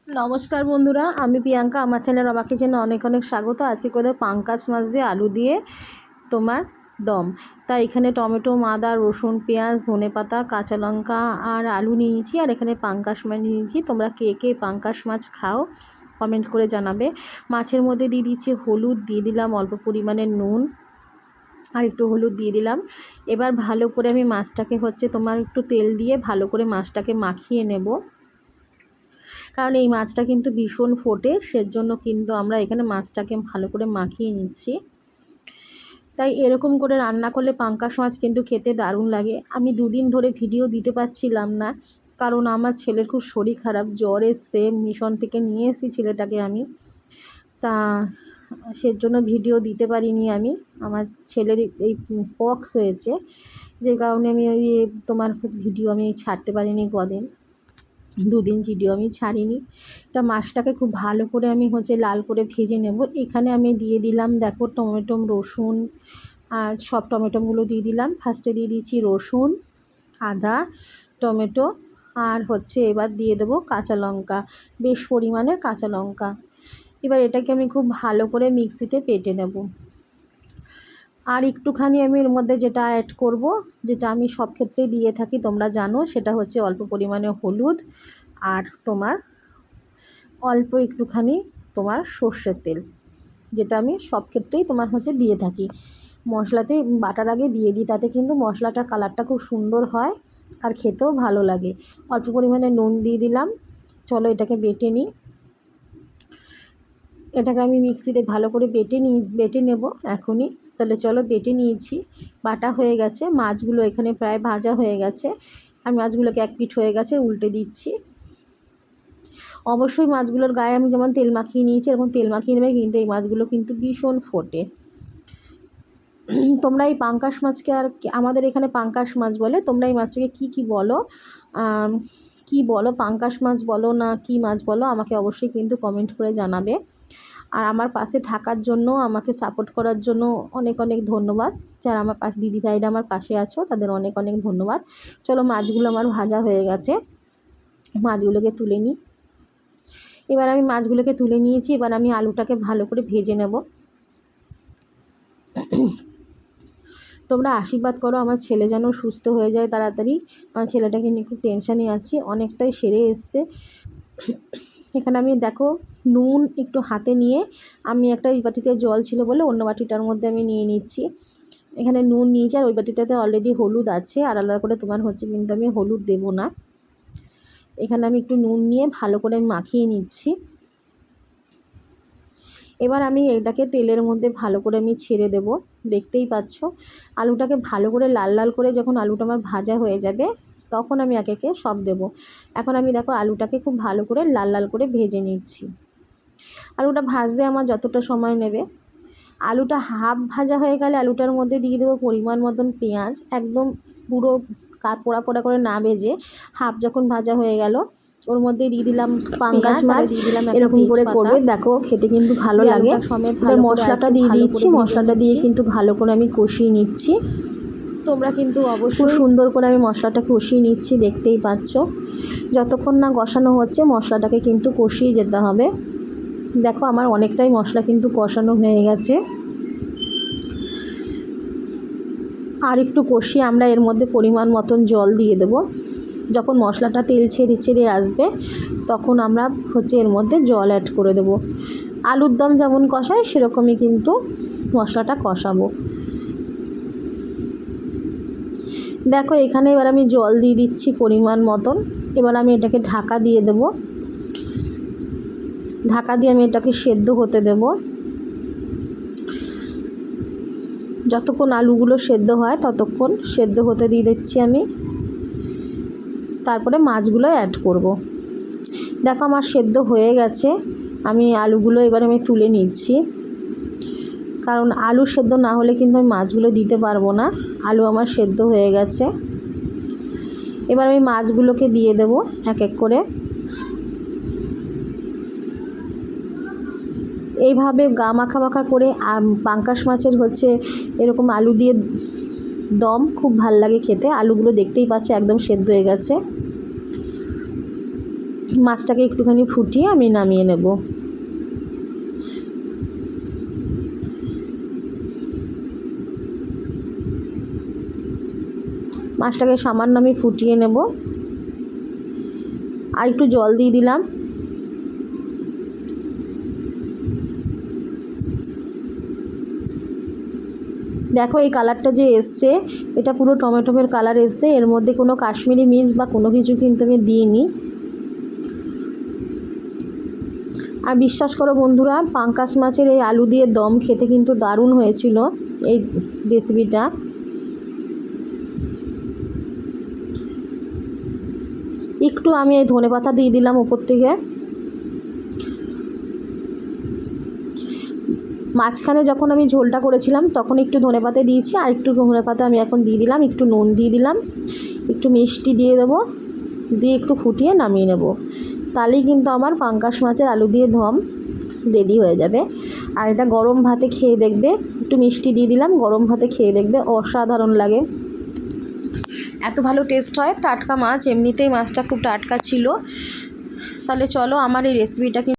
নমস্কার বন্ধুরা, আমি প্রিয়াঙ্কা। আমার চ্যানেল রমা কিচেনে অনেক অনেক স্বাগত। আজকে করে পাঙ্কাশ মাছ দিয়ে আলু দিয়ে তোমার দম। তাই এখানে টমেটো, আদা, রসুন, পেঁয়াজ, ধনেপাতা, কাঁচা লঙ্কা আর আলু নিয়েছি। আর এখানে পাঙ্কাশ মাছ নিয়েছি। তোমরা কে কে পাঙ্কাশ মাছ খাও কমেন্ট করে জানাবে। মাছের মধ্যে দিয়ে দিচ্ছি হলুদ, দিয়ে দিলাম অল্প পরিমাণে নুন আর একটু হলুদ দিয়ে দিলাম। এবার ভালো করে আমি মাছটাকে তোমার একটু তেল দিয়ে ভালো করে মাছটাকে মাখিয়ে নেব, কারণ এই মাছটা কিন্তু ভীষণ ফোটে। সেজন্য কিন্তু আমরা এখানে মাছটাকে ভালো করে মাখিয়ে নিচ্ছি। তাই এরকম করে রান্না করলে পাঙ্কাশ মাছ কিন্তু খেতে দারুণ লাগে। আমি দুদিন ধরে ভিডিও দিতে পারছিলাম না, কারণ আমার ছেলের খুব শরীর খারাপ, জ্বর এসছে। মিশন থেকে নিয়ে এসেছি ছেলেটাকে আমি, তা সেজন্য ভিডিও দিতে পারিনি আমি। আমার ছেলের এই পক্স হয়েছে, যে কারণে আমি তোমার ভিডিও আমি ছাড়তে পারিনি। দুদিন ভিডিও আমি ছাড়িনি। তা মাছটাকে খুব ভালো করে আমি লাল করে ভেজে নেব। এখানে আমি দিয়ে দিলাম, দেখো, টমেটো, রসুন আর সব টমেটোগুলো দিয়ে দিলাম। ফার্স্টে দিয়ে দিচ্ছি রসুন, আদা, টমেটো আর এবার দিয়ে দেবো কাঁচা লঙ্কা, বেশ পরিমাণের কাঁচা লঙ্কা। এবার এটাকে আমি খুব ভালো করে মিক্সিতে পেটে নেব। আর একটুখানি আমি এর মধ্যে যেটা অ্যাড করব, যেটা আমি সব ক্ষেত্রেই দিয়ে থাকি তোমরা জানো, সেটা অল্প পরিমাণে হলুদ আর তোমার অল্প একটুখানি তোমার সর্ষের তেল, যেটা আমি সব ক্ষেত্রেই তোমার দিয়ে থাকি। মশলাতে বাটার আগে দিয়ে দিই, তাতে কিন্তু মশলাটার কালারটা খুব সুন্দর হয় আর খেতেও ভালো লাগে। অল্প পরিমাণে নুন দিয়ে দিলাম। চলো এটাকে বেটে নিই। এটাকে আমি মিক্সিতে ভালো করে বেটে নেব এখনই। তাহলে চলো, বেটে নিয়েছি, বাটা হয়ে গেছে। মাছগুলো এখানে প্রায় ভাজা হয়ে গেছে। আমি মাছগুলোকে এক পিঠ হয়ে গেছে উল্টে দিচ্ছি। অবশ্যই মাছগুলোর গায়ে আমি যেমন তেল মাখিয়ে নিয়েছি এরকম তেল মাখিয়ে নেবে, কিন্তু এই মাছগুলো কিন্তু ভীষণ ফোটে। তোমরা এই পাঙ্কাশ মাছকে, আর আমাদের এখানে পাঙ্কাশ মাছ বলে, তোমরা এই মাছটাকে কী বলো, কি বলো, পাঙ্কাশ মাছ বলো না কি মাছ বলো, আমাকে অবশ্যই কিন্তু কমেন্ট করে জানাবে। আর আমার পাশে থাকার জন্য, আমাকে সাপোর্ট করার জন্য অনেক অনেক ধন্যবাদ। যারা আমার পাশে, দিদি ভাইরা আমার পাশে আছো, তাদের অনেক অনেক ধন্যবাদ। চলো, মাছগুলো আমার ভাজা হয়ে গেছে, মাছগুলোকে তুলে নিই। এবার আমি মাছগুলোকে তুলে নিয়েছি। এবার আমি আলুটাকে ভালো করে ভেজে নেব। তোমরা আশীর্বাদ করো আমার ছেলে যেন সুস্থ হয়ে যায় তাড়াতাড়ি। আমার ছেলেটাকে নিয়ে খুব টেনশানে আছি, অনেকটাই সেরে এসছে। এখানে আমি দেখো নুন একটু হাতে নিয়ে, আমি একটা এই বাটিতে জল ছিল বলে অন্য বাটিটার মধ্যে আমি নিয়ে নিচ্ছি। এখানে নুন নিয়েছি, আর ওই বাটিটাতে অলরেডি হলুদ আছে, আর আলাদা করে তোমার কিন্তু আমি হলুদ দেব না। এখানে আমি একটু নুন নিয়ে ভালো করে মাখিয়ে নিচ্ছি। এবার আমি এটাকে তেলের মধ্যে ভালো করে আমি ছেড়ে দেব। দেখতেই পাচ্ছ, আলুটাকে ভালো করে লাল লাল করে যখন আলুটা আমার ভাজা হয়ে যাবে, তখন আমি একে একে সব দেব। এখন আমি দেখো আলুটাকে খুব ভালো করে লাল লাল করে ভেজে নিচ্ছি। আলুটা ভাজতে আমার যতটা সময় নেবে, আলুটা হাফ ভাজা হয়ে গেলে আলুটার মধ্যে দিয়ে দেবো পরিমাণ মতন পেঁয়াজ। একদম পুরো পোড়া পোড়া করে না ভেজে, হাফ যখন ভাজা হয়ে গেল, ওর মধ্যে দিয়ে দিলাম পাঙ্কাশ মাছ। দিয়ে দিলাম, এরকম করে করবে, দেখো খেতে কিন্তু ভালো লাগে। এবার মশলাটা দিয়ে দিচ্ছি। মশলাটা দিয়ে কিন্তু ভালো করে আমি কষিয়ে নিচ্ছি। তোমরা কিন্তু অবশ্যই সুন্দর করে আমি মশলাটা কষিয়ে নিচ্ছি, দেখতেই পাচ্ছ। যতক্ষণ না কষানো হচ্ছে মশলাটাকে কিন্তু কষিয়ে যেতে হবে। দেখো আমার অনেকটাই মশলা কিন্তু কষানো হয়ে গেছে। আর একটু কষিয়ে আমরা এর মধ্যে পরিমাণ মতন জল দিয়ে দেব। যখন মশলাটা তেল ছেড়ে ছেড়ে আসবে, তখন আমরা এর মধ্যে জল অ্যাড করে দেব। আলুর দম যেমন কষাই সেরকমই কিন্তু মশলাটা কষাবো। দেখো এখানে এবার আমি জল দিয়ে দিচ্ছি পরিমাণ মতন। এবার আমি এটাকে ঢাকা দিয়ে দেব। ঢাকা দিয়ে আমি এটাকে সেদ্ধ হতে দেব। যতক্ষণ আলুগুলো সেদ্ধ হয় ততক্ষণ সেদ্ধ হতে দিয়ে দিচ্ছি আমি। তারপরে মাছগুলো অ্যাড করব। দেখো আমার সেদ্ধ হয়ে গেছে। আমি আলুগুলো এবার আমি তুলে নিচ্ছি, কারণ আলু সেদ্ধ না হলে কিন্তু আমি মাছগুলো দিতে পারবো না। আলু আমার সেদ্ধ হয়ে গেছে। এবার আমি মাছগুলোকে দিয়ে দেব এক এক করে। এইভাবে গা মাখা মাখা করে পাঙ্কাশ মাছের এরকম আলু দিয়ে দম খুব ভাল লাগে খেতে। আলুগুলো দেখতেই পাচ্ছ একদম সেদ্ধ হয়ে গেছে। মাছটাকে একটুখানি ফুটিয়ে আমি নামিয়ে নেব। মাছটাকে সামান্য আমি ফুটিয়ে নেব, আর একটু জল দিয়ে দিলাম। দেখো এই কালারটা যে এসছে, এটা পুরো টমেটোর কালার এসছে, এর মধ্যে কোনো কাশ্মীরি মির্চ বা কোনো কিছু কিন্তু আমি দিইনি। আর বিশ্বাস করো বন্ধুরা, পাঙ্কাশ মাছের এই আলু দিয়ে দম খেতে কিন্তু দারুণ হয়েছিল এই রেসিপিটা। একটু আমি এই ধনেপাতা দিয়ে দিলাম উপর থেকে। মাঝখানে যখন আমি ঝোলটা করেছিলাম তখন একটু ধনেপাতা দিয়েছি, আর একটু ধনেপাতা আমি এখন দিয়ে দিলাম, একটু নুন দিয়ে দিলাম, একটু মিষ্টি দিয়ে দেবো, দিয়ে একটু ফুটিয়ে নামিয়ে নেব। তাহলেই কিন্তু আমার পাঙ্কাশ মাছের আলু দিয়ে দম রেডি হয়ে যাবে। আর এটা গরম ভাতে খেয়ে দেখবে, একটু মিষ্টি দিয়ে দিলাম, গরম ভাতে খেয়ে দেখবে অসাধারণ লাগে, এত ভালো টেস্ট হয়। টাটকা মাছ, এমনিতেই মাছটা খুব টাটকা ছিল। তাহলে চলো আমার এই রেসিপিটা